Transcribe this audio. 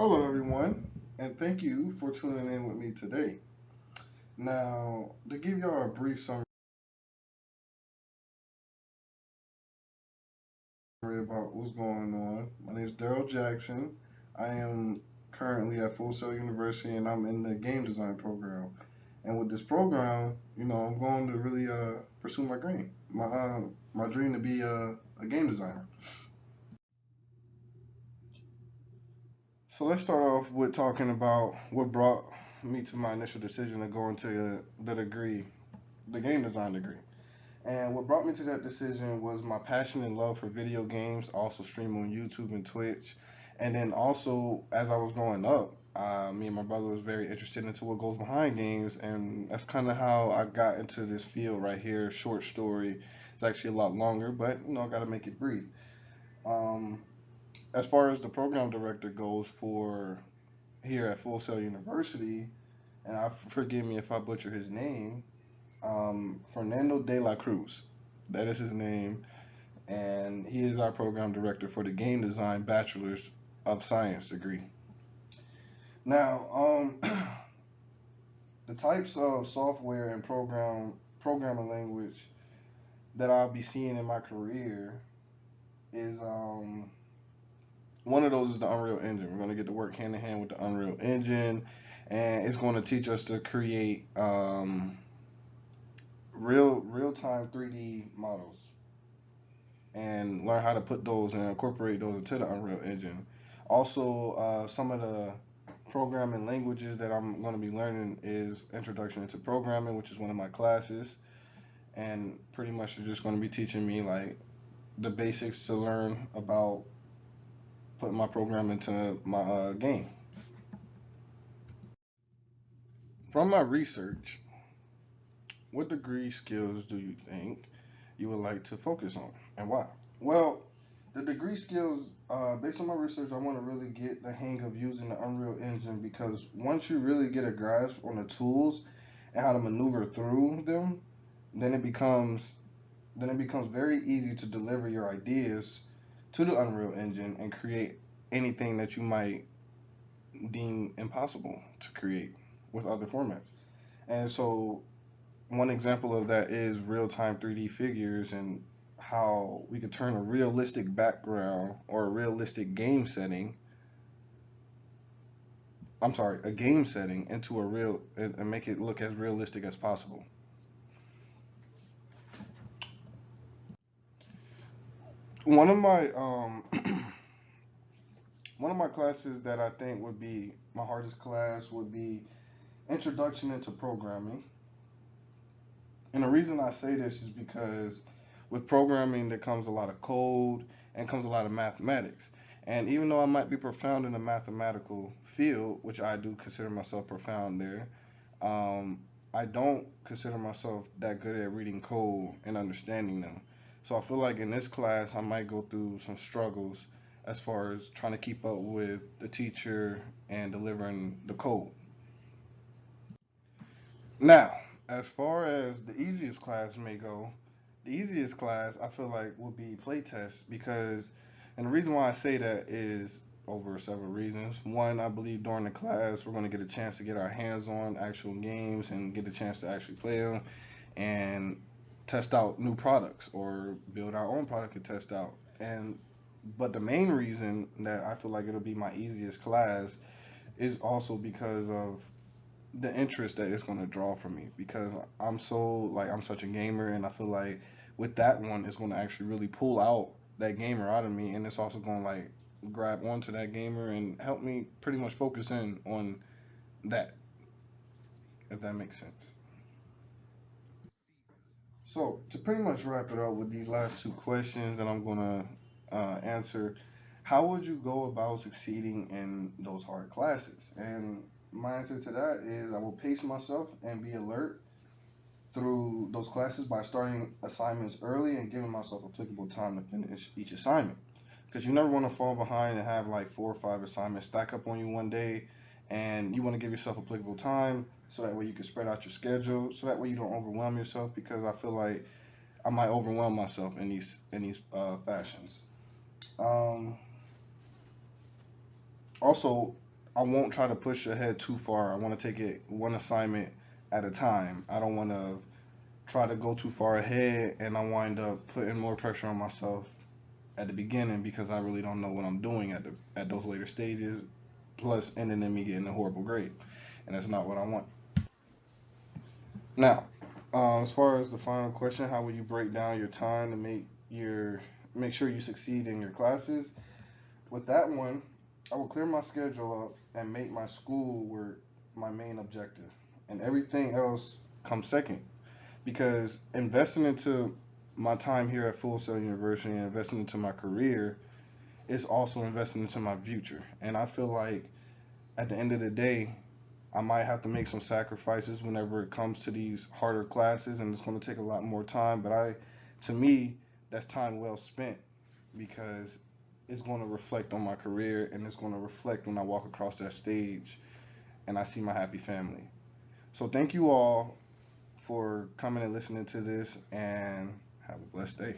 Hello, everyone, and thank you for tuning in with me today. Now, to give y'all a brief summary about what's going on, my name is Daryl Jackson. I am currently at Full Sail University, and I'm in the game design program. And with this program, I'm going to really pursue my dream to be a game designer. So let's start off with talking about what brought me to my initial decision to go into the degree, the game design degree. And what brought me to that decision was my passion and love for video games, also stream on YouTube and Twitch. And then also, as I was growing up, me and my brother was very interested into what goes behind games, and that's kind of how I got into this field right here. Short story. It's actually a lot longer, but I got to make it brief. Um, as far as the program director goes for here at Full Sail University, and forgive me if I butcher his name, Fernando de la Cruz. That is his name, and he is our program director for the game design bachelor's of science degree. Now, the types of software and programming language that I'll be seeing in my career is one of those is the Unreal Engine. We're going to get to work hand in hand with the Unreal Engine, and it's going to teach us to create real time 3D models and learn how to put those and incorporate those into the Unreal Engine. Also, some of the programming languages that I'm going to be learning is Introduction into Programming, which is one of my classes, and pretty much they're just going to be teaching me like the basics to learn about putting my program into my game. From my research, what degree skills do you think you would like to focus on, and why? Well, the degree skills, based on my research, I want to really get the hang of using the Unreal Engine because once you really get a grasp on the tools and how to maneuver through them, then it becomes then it becomes very easy to deliver your ideas to the Unreal Engine and create anything that you might deem impossible to create with other formats. And so one example of that is real-time 3D figures and how we could turn a realistic background or a realistic game setting, I'm sorry, a game setting into a real and make it look as realistic as possible. One of my one of my classes that I think would be my hardest class would be Introduction into Programming. And the reason I say this is because with programming there comes a lot of code and comes a lot of mathematics. And even though I might be profound in the mathematical field, which I do consider myself profound there, um, I don't consider myself that good at reading code and understanding them. So I feel like in this class I might go through some struggles as far as trying to keep up with the teacher and delivering the code. Now, as far as the easiest class may go, the easiest class I feel like would be playtest because, and the reason why I say that is over several reasons. One, I believe during the class we're going to get a chance to get our hands on actual games and get a chance to actually play them and test out new products or build our own product and test out. And but the main reason that I feel like it'll be my easiest class is also because of the interest that it's going to draw from me because I'm such a gamer and I feel like with that one it's going to actually really pull out that gamer out of me and it's also going to like grab onto that gamer and help me pretty much focus in on that, if that makes sense. So to pretty much wrap it up with these last two questions that I'm going to answer, how would you go about succeeding in those hard classes? And my answer to that is I will pace myself and be alert through those classes by starting assignments early and giving myself applicable time to finish each assignment. Because you never want to fall behind and have like 4 or 5 assignments stack up on you one day, and you want to give yourself applicable time so that way you can spread out your schedule, so that way you don't overwhelm yourself. Because I feel like I might overwhelm myself in these fashions. Um, Also, I won't try to push ahead too far. I want to take it one assignment at a time. I don't want to try to go too far ahead and I wind up putting more pressure on myself at the beginning because I really don't know what I'm doing at those later stages. Plus, ending in me getting a horrible grade, and that's not what I want. Now, as far as the final question, how will you break down your time to make sure you succeed in your classes? With that one, I will clear my schedule up and make my school work my main objective, and everything else comes second. Because investing into my time here at Full Sail University and investing into my career is also investing into my future. And I feel like at the end of the day, I might have to make some sacrifices whenever it comes to these harder classes, and it's going to take a lot more time. But to me, that's time well spent because it's going to reflect on my career and it's going to reflect when I walk across that stage and I see my happy family. So thank you all for coming and listening to this, and have a blessed day.